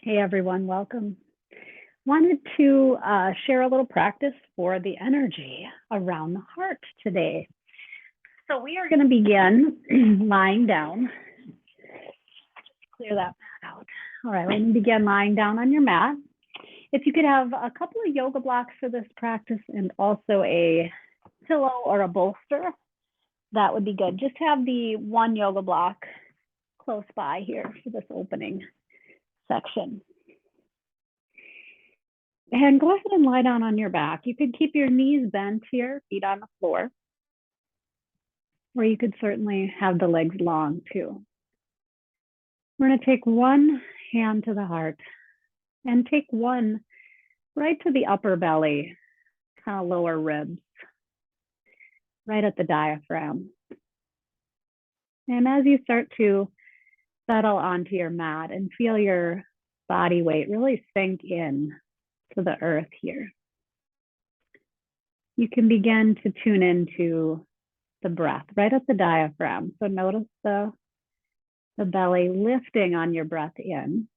Hey everyone, welcome. Wanted to share a little practice for the energy around the heart today. So we are going to begin lying down. Clear that mat out. All right, we're going to begin lying down on your mat. If you could have a couple of yoga blocks for this practice and also a pillow or a bolster, that would be good. Just have the one yoga block close by here for this opening section. And go ahead and lie down on your back. You could keep your knees bent here, feet on the floor, or you could certainly have the legs long too. We're going to take one hand to the heart and take one right to the upper belly, kind of lower ribs, right at the diaphragm. And as you start to settle onto your mat and feel your body weight really sink in to the earth here, you can begin to tune into the breath right at the diaphragm. So notice the belly lifting on your breath in.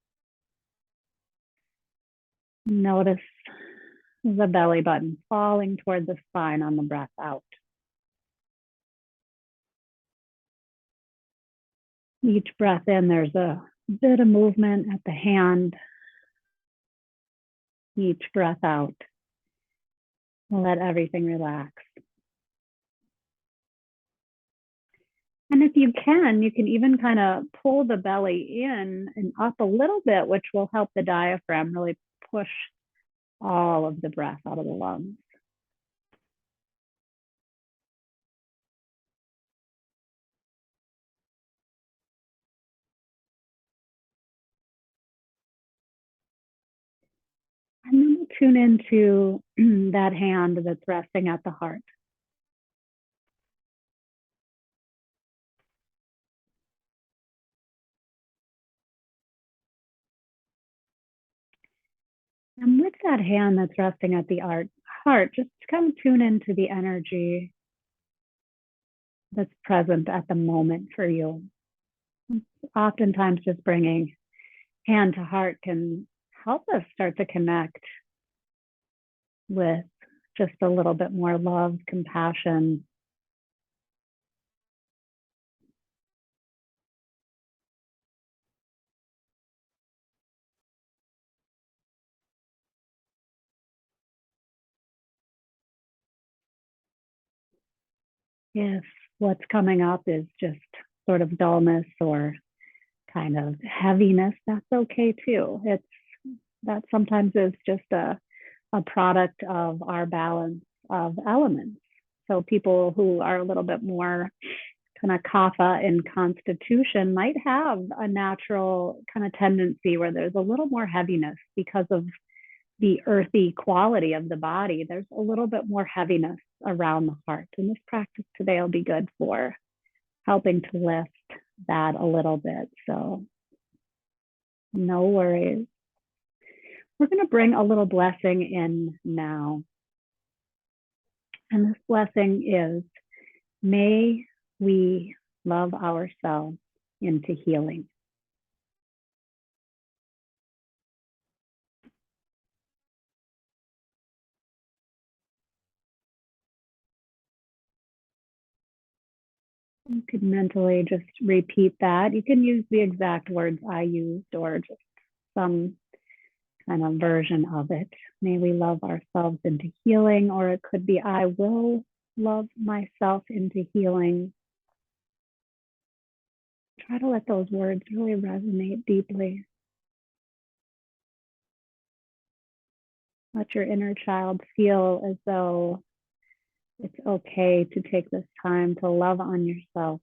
Notice the belly button falling toward the spine on the breath out. Each breath in, there's a bit of movement at the hand. Each breath out, let everything relax. And if you can even kind of pull the belly in and up a little bit, which will help the diaphragm really push all of the breath out of the lungs. And then we'll tune into that hand that's resting at the heart. And with that hand that's resting at the heart, just kind of tune into the energy that's present at the moment for you. Oftentimes just bringing hand to heart can help us start to connect with just a little bit more love, compassion. If what's coming up is just sort of dullness or kind of heaviness, that's okay too. That sometimes is just a product of our balance of elements. So people who are a little bit more kind of kapha in constitution might have a natural kind of tendency where there's a little more heaviness because of the earthy quality of the body. There's a little bit more heaviness around the heart. And this practice today will be good for helping to lift that a little bit. So no worries. We're going to bring a little blessing in now. And this blessing is, may we love ourselves into healing. You could mentally just repeat that. You can use the exact words I used or just some kind of version of it. May we love ourselves into healing, or it could be, I will love myself into healing. Try to let those words really resonate deeply. Let your inner child feel as though it's okay to take this time to love on yourself.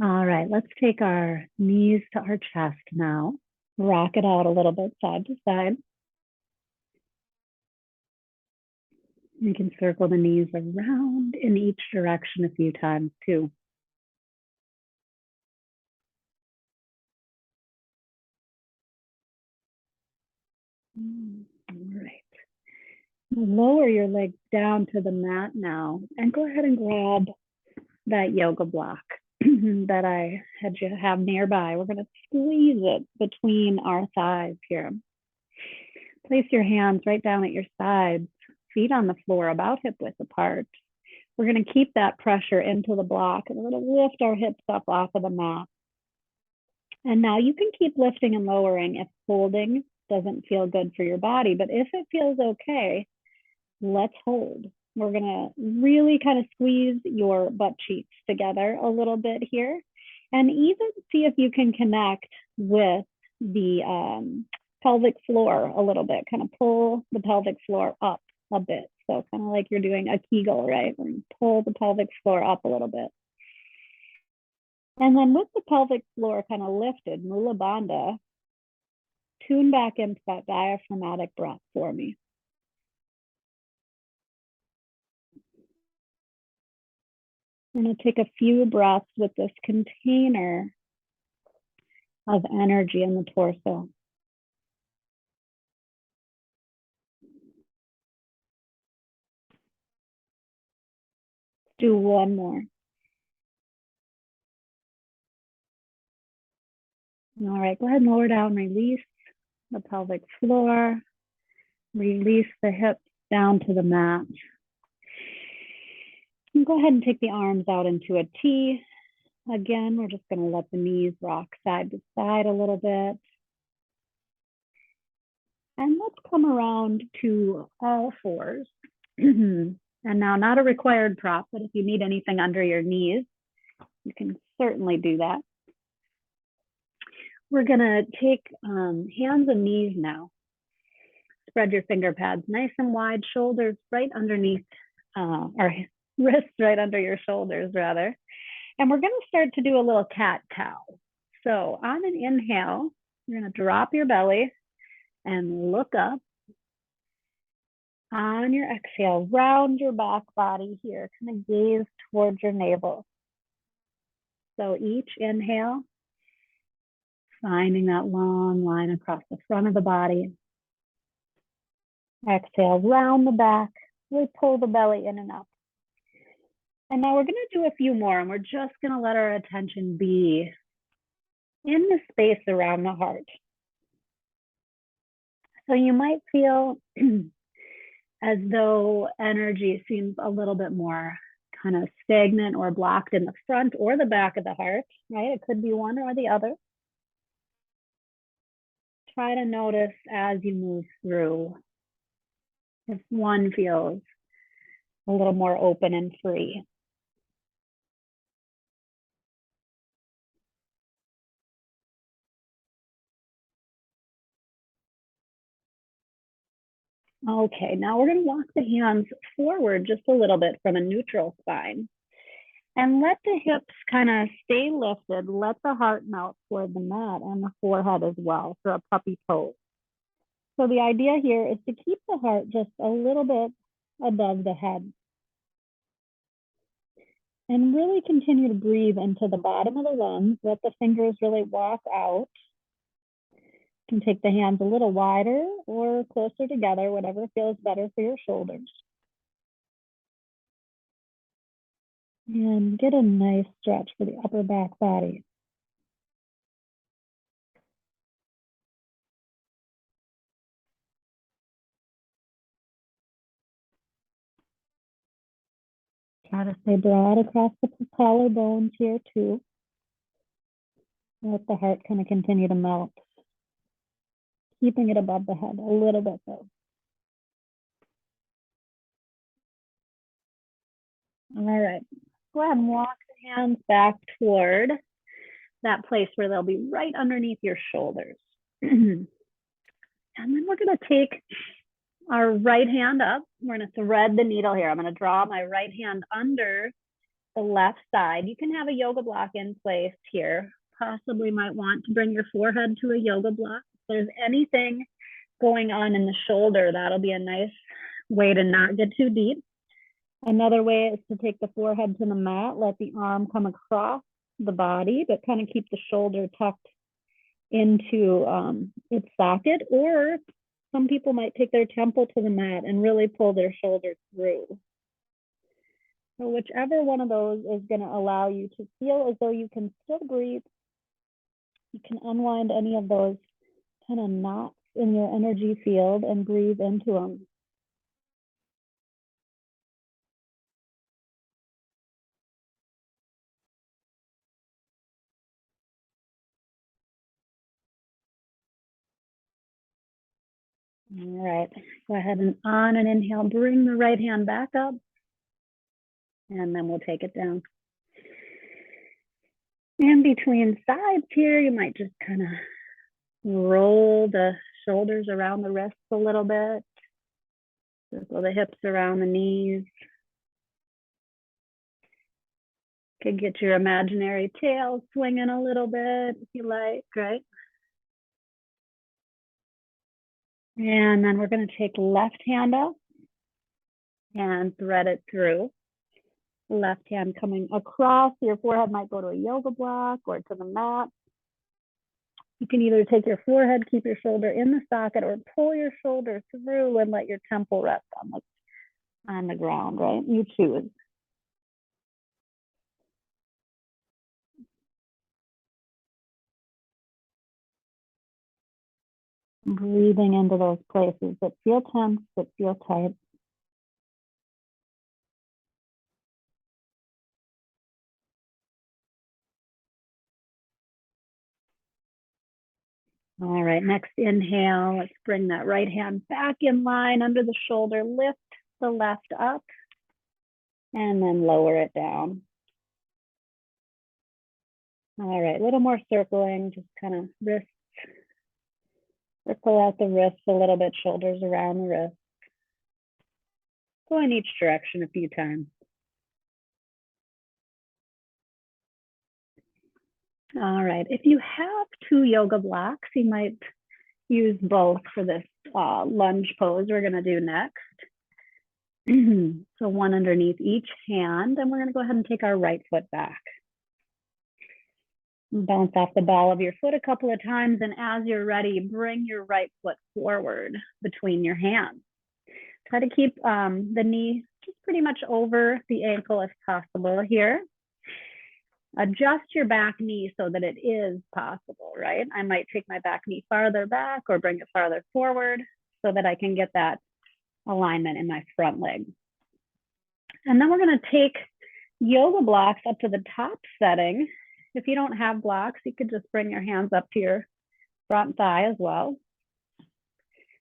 All right, let's take our knees to our chest now. Rock it out a little bit side to side. You can circle the knees around in each direction a few times too. All right. Lower your legs down to the mat now and go ahead and grab that yoga block that I had you have nearby. We're going to squeeze it between our thighs here. Place your hands right down at your sides, feet on the floor, about hip width apart. We're going to keep that pressure into the block and we're going to lift our hips up off of the mat. And now you can keep lifting and lowering if holding doesn't feel good for your body, but if it feels okay, let's hold. We're going to really kind of squeeze your butt cheeks together a little bit here and even see if you can connect with the pelvic floor a little bit, kind of pull the pelvic floor up a bit. So kind of like you're doing a Kegel, right? We're going to pull the pelvic floor up a little bit. And then with the pelvic floor kind of lifted, Mula Bandha, tune back into that diaphragmatic breath for me. I'm going to take a few breaths with this container of energy in the torso. Do one more. All right, go ahead and lower down, release the pelvic floor, release the hips down to the mat. And go ahead and take the arms out into a T. Again, we're just going to let the knees rock side to side a little bit. And let's come around to all fours. And now, not a required prop, but if you need anything under your knees, you can certainly do that. We're going to take hands and knees now. Spread your finger pads nice and wide, shoulders right underneath, or wrists right under your shoulders, rather. And we're going to start to do a little cat-cow. So on an inhale, you're going to drop your belly and look up. On your exhale, round your back body here, kind of gaze towards your navel. So each inhale, finding that long line across the front of the body. Exhale, round the back, really pull the belly in and up. And now we're going to do a few more, and we're just going to let our attention be in the space around the heart. So you might feel as though energy seems a little bit more kind of stagnant or blocked in the front or the back of the heart, right? It could be one or the other. Try to notice as you move through if one feels a little more open and free. Okay, now we're going to walk the hands forward just a little bit from a neutral spine. And let the hips kind of stay lifted. Let the heart melt toward the mat and the forehead as well for a puppy pose. So the idea here is to keep the heart just a little bit above the head. And really continue to breathe into the bottom of the lungs. Let the fingers really walk out. You can take the hands a little wider or closer together, whatever feels better for your shoulders. And get a nice stretch for the upper back body. Try to stay broad across the collarbones here too. Let the heart kind of continue to melt. Keeping it above the head a little bit though. All right, go ahead and walk the hands back toward that place where they'll be right underneath your shoulders. And then we're gonna take our right hand up. We're gonna thread the needle here. I'm gonna draw my right hand under the left side. You can have a yoga block in place here. Possibly might want to bring your forehead to a yoga block. If there's anything going on in the shoulder, that'll be a nice way to not get too deep. Another way is to take the forehead to the mat, let the arm come across the body, but kind of keep the shoulder tucked into its socket. Or some people might take their temple to the mat and really pull their shoulders through. So whichever one of those is going to allow you to feel as though you can still breathe. You can unwind any of those kind of knots in your energy field and breathe into them. All right, go ahead and on an inhale, bring the right hand back up, and then we'll take it down. In between sides here, you might just kind of roll the shoulders around the wrists a little bit. Circle the hips around the knees. Could get your imaginary tail swinging a little bit if you like, right? And then we're going to take left hand up and thread it through. Left hand coming across your forehead, might go to a yoga block or to the mat. You can either take your forehead, keep your shoulder in the socket, or pull your shoulder through and let your temple rest on the ground, right? You choose. Breathing into those places that feel tense, that feel tight. All right, next inhale, let's bring that right hand back in line under the shoulder, lift the left up, and then lower it down. All right, a little more circling, just kind of wrists, circle out the wrists a little bit, shoulders around the wrist. Go in each direction a few times. All right, if you have two yoga blocks, you might use both for this lunge pose we're gonna do next. So one underneath each hand, and we're gonna go ahead and take our right foot back. Bounce off the ball of your foot a couple of times, and as you're ready, bring your right foot forward between your hands. Try to keep the knee just pretty much over the ankle if possible here. Adjust your back knee so that it is possible, right? I might take my back knee farther back or bring it farther forward so that I can get that alignment in my front leg. And then we're going to take yoga blocks up to the top setting. If you don't have blocks, you could just bring your hands up to your front thigh as well.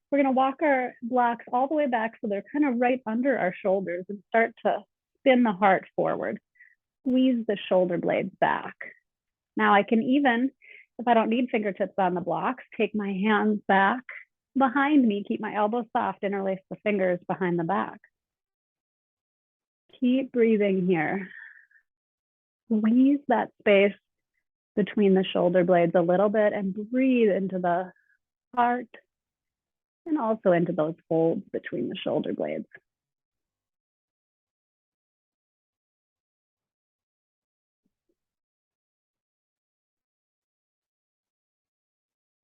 We're going to walk our blocks all the way back so they're kind of right under our shoulders and start to spin the heart forward. Squeeze the shoulder blades back. Now I can even, if I don't need fingertips on the blocks, take my hands back behind me, keep my elbows soft, interlace the fingers behind the back. Keep breathing here. Squeeze that space between the shoulder blades a little bit and breathe into the heart and also into those folds between the shoulder blades.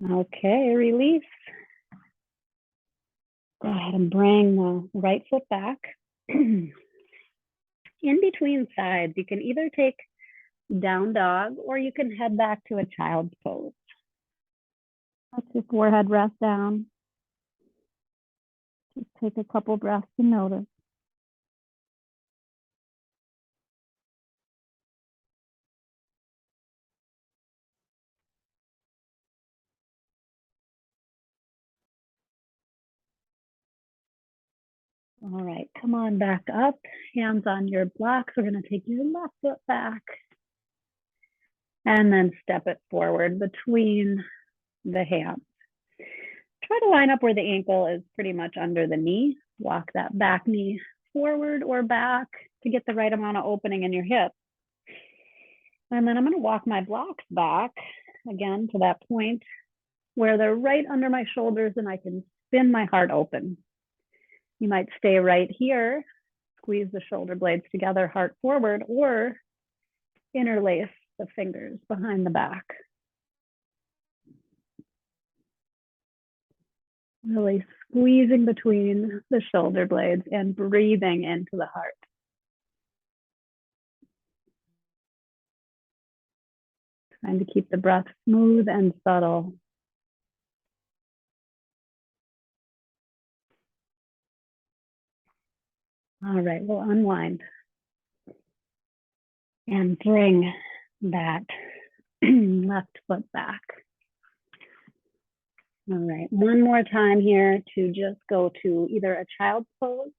Okay, release. Go ahead and bring the right foot back. In between sides, you can either take down dog or you can head back to a child's pose. Let your forehead rest down. Just take a couple breaths to notice. All right, come on back up, hands on your blocks. We're gonna take your left foot back and then step it forward between the hands. Try to line up where the ankle is pretty much under the knee. Walk that back knee forward or back to get the right amount of opening in your hip. And then I'm gonna walk my blocks back again to that point where they're right under my shoulders and I can spin my heart open. You might stay right here, squeeze the shoulder blades together, heart forward, or interlace the fingers behind the back. Really Squeezing between the shoulder blades and breathing into the heart. Trying to keep the breath smooth and subtle. All right, we'll unwind and bring that left foot back. All right, one more time here to just go to either a child's pose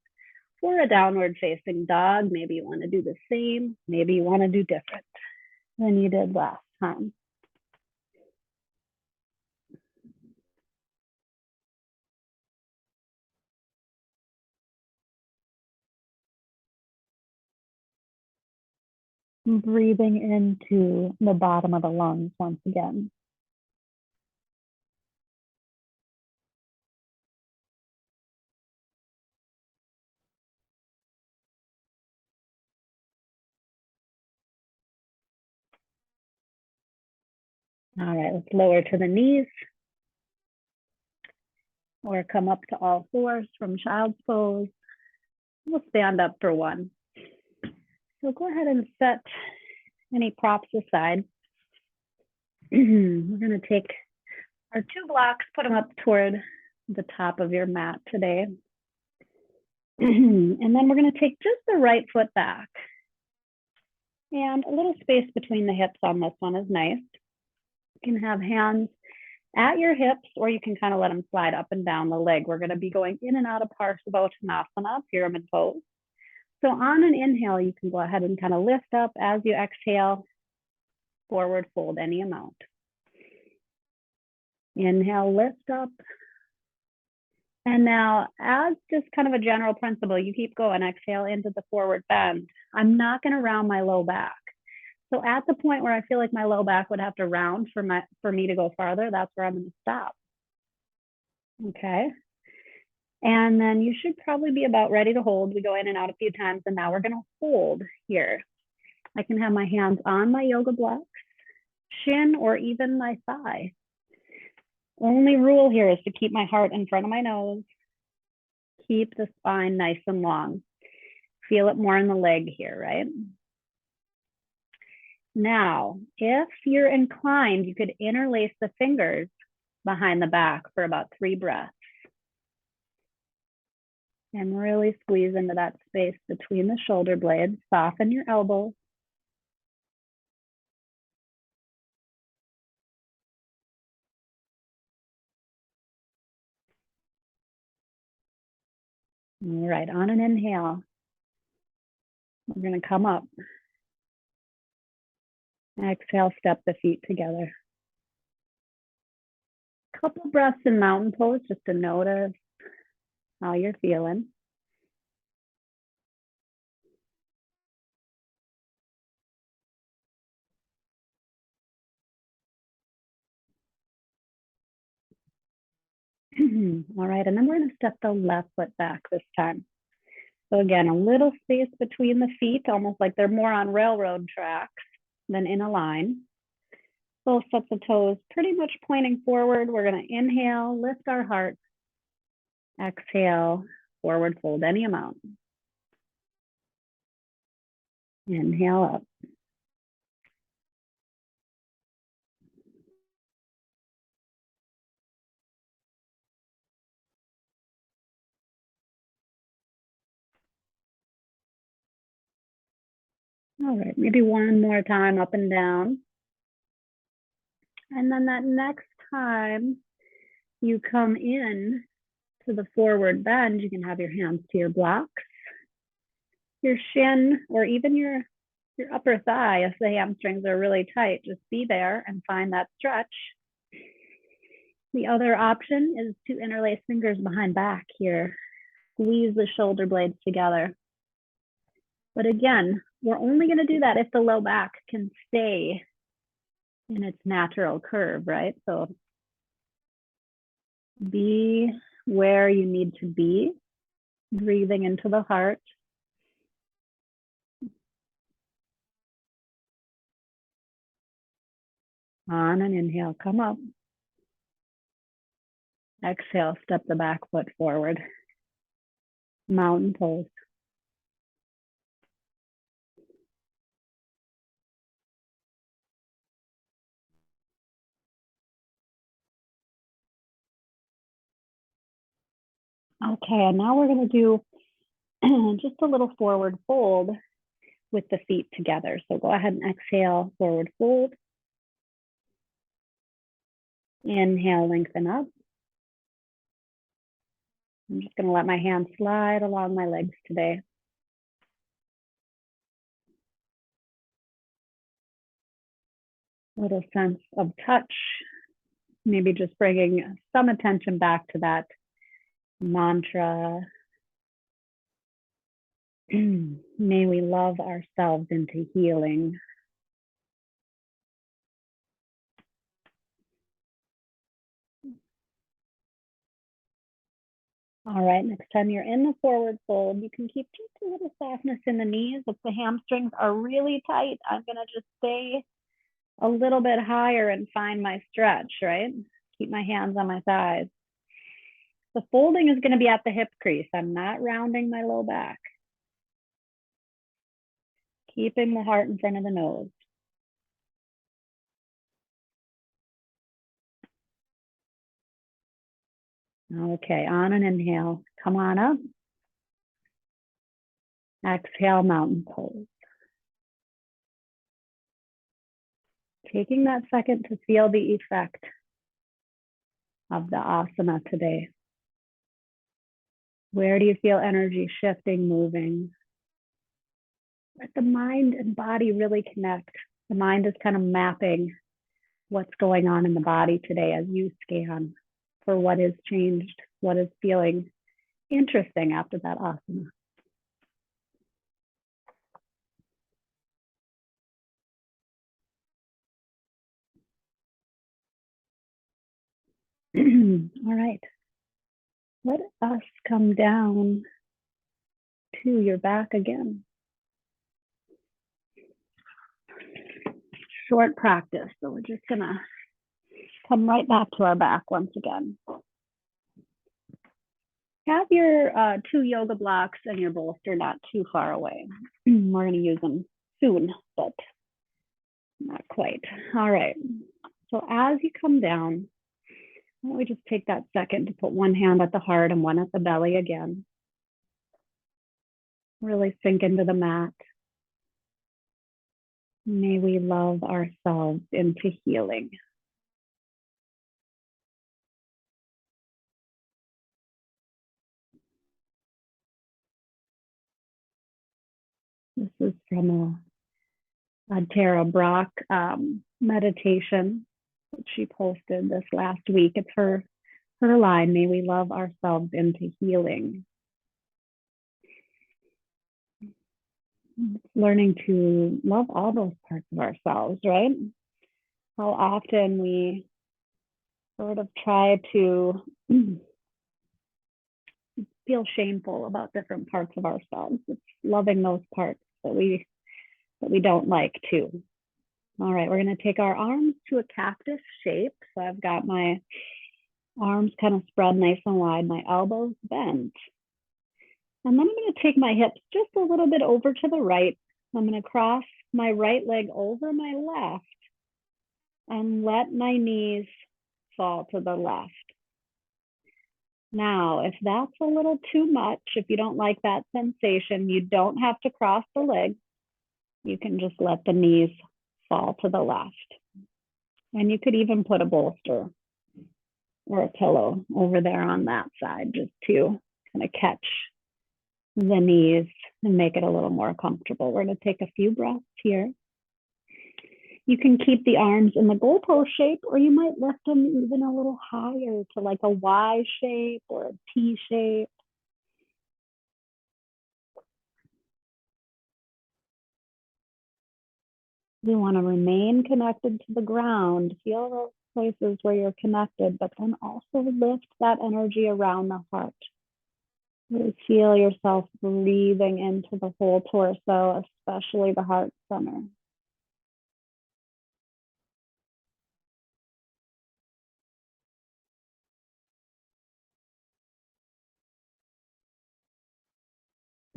or a downward facing dog. Maybe you want to do the same, maybe you want to do different than you did last time. Breathing into the bottom of the lungs once again. All right, let's lower to the knees or come up to all fours from child's pose. We'll stand up for one. So go ahead and set any props aside. We're going to take our 2 blocks, put them up toward the top of your mat today. And then we're going to take just the right foot back. And a little space between the hips on this one is nice. You can have hands at your hips, or you can kind of let them slide up and down the leg. We're going to be going in and out of Parsvottanasana, pyramid pose. So on an inhale, you can go ahead and kind of lift up. As you exhale, forward fold any amount. Inhale, lift up. And now, as just kind of a general principle, you keep going. Exhale into the forward bend. I'm not going to round my low back. So at the point where I feel like my low back would have to round for me to go farther, that's where I'm going to stop. Okay. And then you should probably be about ready to hold. We go in and out a few times, and now we're going to hold here. I can have my hands on my yoga blocks, shin, or even my thigh. Only rule here is to keep my heart in front of my nose. Keep the spine nice and long. Feel it more in the leg here, right? Now, if you're inclined, you could interlace the fingers behind the back for about 3 breaths. And really squeeze into that space between the shoulder blades. Soften your elbows. All right, on an inhale, we're going to come up. Exhale, step the feet together. Couple breaths in mountain pose just to notice how you're feeling. All right, and then we're going to step the left foot back this time. So again, a little space between the feet, almost like they're more on railroad tracks than in a line. Both sets of toes pretty much pointing forward. We're going to inhale, lift our heart. Exhale, forward fold any amount. Inhale up. All right, maybe one more time up and down. And then that next time you come in to the forward bend, you can have your hands to your blocks, your shin, or even your upper thigh. If the hamstrings are really tight, just be there and find that stretch. The other option is to interlace fingers behind back here. Squeeze the shoulder blades together. But again, we're only going to do that if the low back can stay in its natural curve, right? So be where you need to be, breathing into the heart. On an inhale, come up. Exhale, step the back foot forward. Mountain pose. Okay, and now we're going to do just a little forward fold with the feet together. So go ahead and exhale, forward fold. Inhale, lengthen up. I'm just going to let my hands slide along my legs today. Little sense of touch, maybe just bringing some attention back to that mantra. May we love ourselves into healing. All right, next time you're in the forward fold, you can keep just a little softness in the knees. If the hamstrings are really tight, I'm gonna just stay a little bit higher and find my stretch, right? Keep my hands on my thighs. The folding is gonna be at the hip crease. I'm not rounding my low back. Keeping the heart in front of the nose. Okay, on an inhale, come on up. Exhale, mountain pose. Taking that second to feel the effect of the asana today. Where do you feel energy shifting, moving? Let the mind and body really connect. The mind is kind of mapping what's going on in the body today as you scan for what is changed, what is feeling interesting after that asana. All right. Let us come down to your back again. Short practice, so we're just gonna come right back to our back once again. Have your 2 yoga blocks and your bolster not too far away. We're gonna use them soon, but not quite. All right, so as you come down, why don't we just take that second to put one hand at the heart and one at the belly again. Really sink into the mat. May we love ourselves into healing. This is from a Tara Brach meditation that she posted this last week. It's her line, may we love ourselves into healing. Learning to love all those parts of ourselves, right? How often we sort of try to feel shameful about different parts of ourselves. It's loving those parts that we don't like too. All right, we're going to take our arms to a cactus shape. So I've got my arms kind of spread nice and wide, my elbows bent. And then I'm going to take my hips just a little bit over to the right. I'm going to cross my right leg over my left and let my knees fall to the left. Now, if that's a little too much, if you don't like that sensation, you don't have to cross the legs. You can just let the knees fall to the left. And you could even put a bolster or a pillow over there on that side just to kind of catch the knees and make it a little more comfortable. We're going to take a few breaths here. You can keep the arms in the goalpost shape, or you might lift them even a little higher to like a Y shape or a T shape. You want to remain connected to the ground. Feel those places where you're connected, but then also lift that energy around the heart. Really feel yourself breathing into the whole torso, especially the heart center.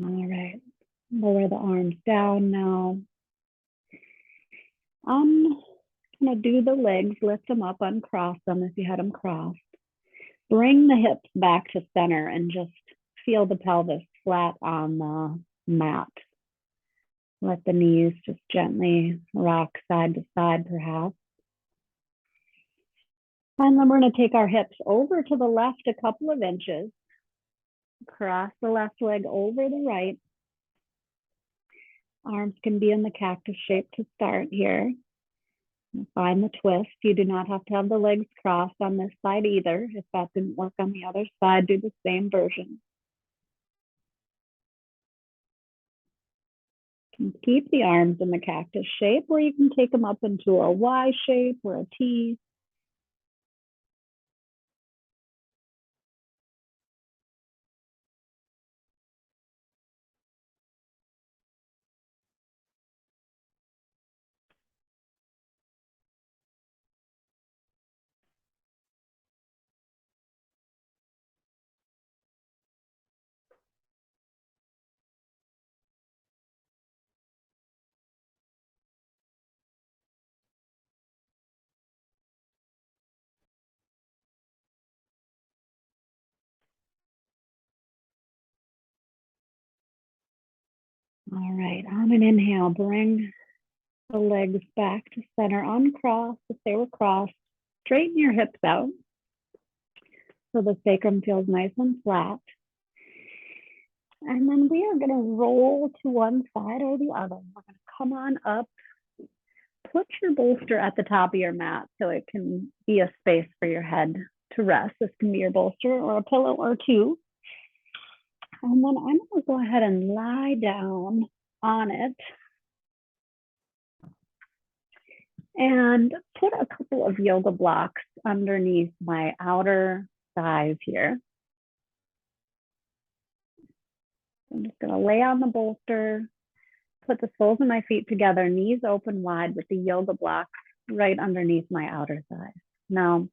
All right. Lower the arms down now. I'm gonna do the legs, lift them up, uncross them if you had them crossed. Bring the hips back to center and just feel the pelvis flat on the mat. Let the knees just gently rock side to side, perhaps. And then we're going to take our hips over to the left a couple of inches. Cross the left leg over the right. Arms can be in the cactus shape to start here. Find the twist. You do not have to have the legs crossed on this side either. If that didn't work on the other side, do the same version. You can keep the arms in the cactus shape, or you can take them up into a Y shape or a T. All right, on an inhale, bring the legs back to center, uncross if they were crossed. Straighten your hips out so the sacrum feels nice and flat. And then we are going to roll to one side or the other. We're going to come on up. Put your bolster at the top of your mat so it can be a space for your head to rest. This can be your bolster or a pillow or two. And then I'm going to go ahead and lie down on it and put a couple of yoga blocks underneath my outer thighs here. I'm just going to lay on the bolster, put the soles of my feet together, knees open wide with the yoga blocks right underneath my outer thighs. Now,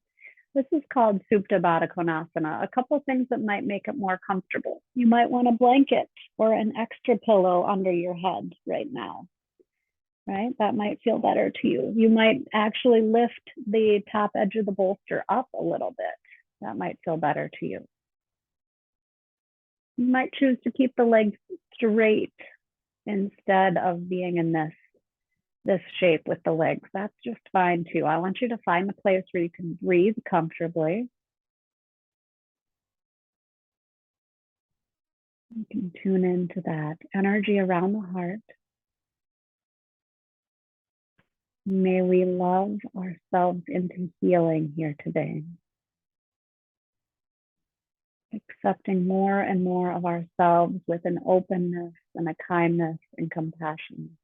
this is called Supta Baddha Konasana. A couple of things that might make it more comfortable. You might want a blanket or an extra pillow under your head right now, right? That might feel better to you. You might actually lift the top edge of the bolster up a little bit. That might feel better to you. You might choose to keep the legs straight instead of being in this shape with the legs. That's just fine too. I want you to find a place where you can breathe comfortably. You can tune into that energy around the heart. May we love ourselves into healing here today. Accepting more and more of ourselves with an openness and a kindness and compassion.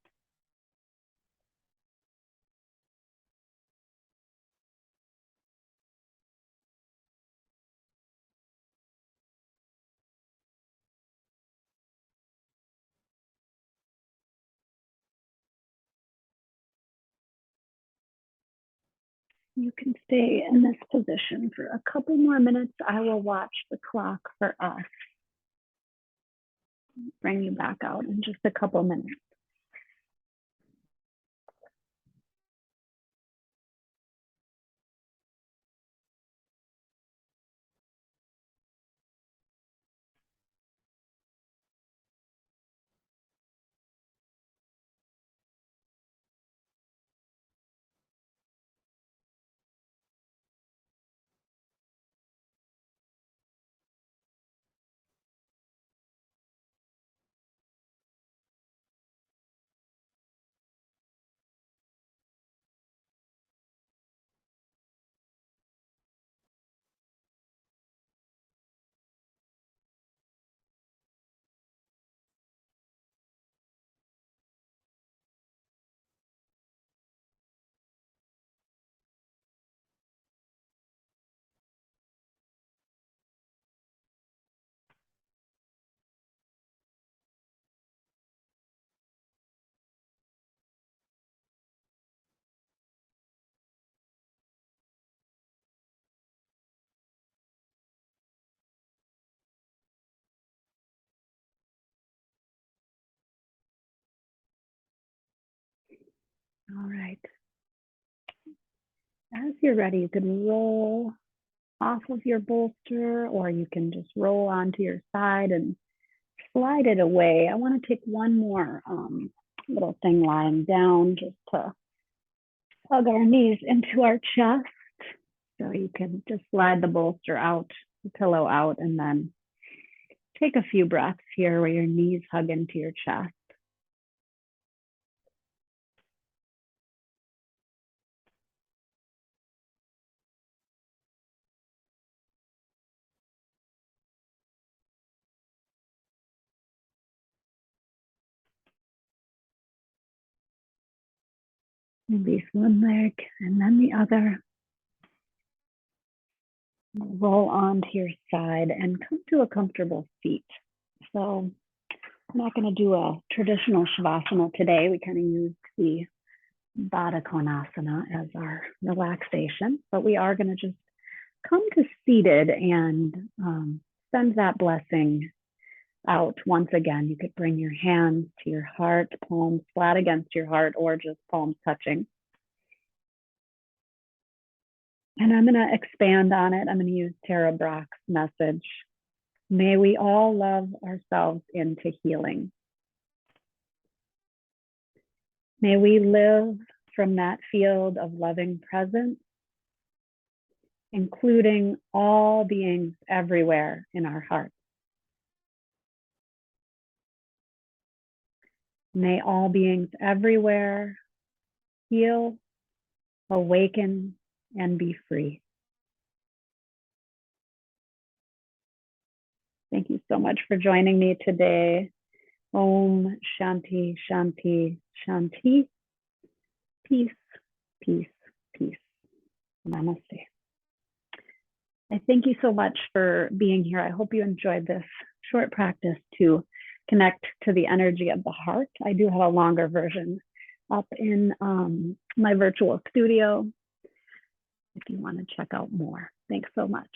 You can stay in this position for a couple more minutes. I will watch the clock for us. Bring you back out in just a couple minutes. All right. As you're ready, you can roll off of your bolster, or you can just roll onto your side and slide it away. I want to take one more little thing lying down just to hug our knees into our chest. So you can just slide the bolster out, the pillow out, and then take a few breaths here where your knees hug into your chest. Release one leg and then the other. Roll onto your side and come to a comfortable seat. So I'm not going to do a traditional shavasana today. We kind of used the Baddha Konasana as our relaxation, but we are going to just come to seated and send that blessing out once again. You could bring your hands to your heart, palms flat against your heart, or just palms touching. And I'm going to expand on it. I'm going to use Tara Brach's message. May we all love ourselves into healing. May we live from that field of loving presence, including all beings everywhere in our hearts. May all beings everywhere heal, awaken, and be free. Thank you so much for joining me today. Om Shanti, Shanti, Shanti. Peace, peace, peace. Namaste. I thank you so much for being here. I hope you enjoyed this short practice to connect to the energy of the heart. I do have a longer version up in my virtual studio if you want to check out more. Thanks so much.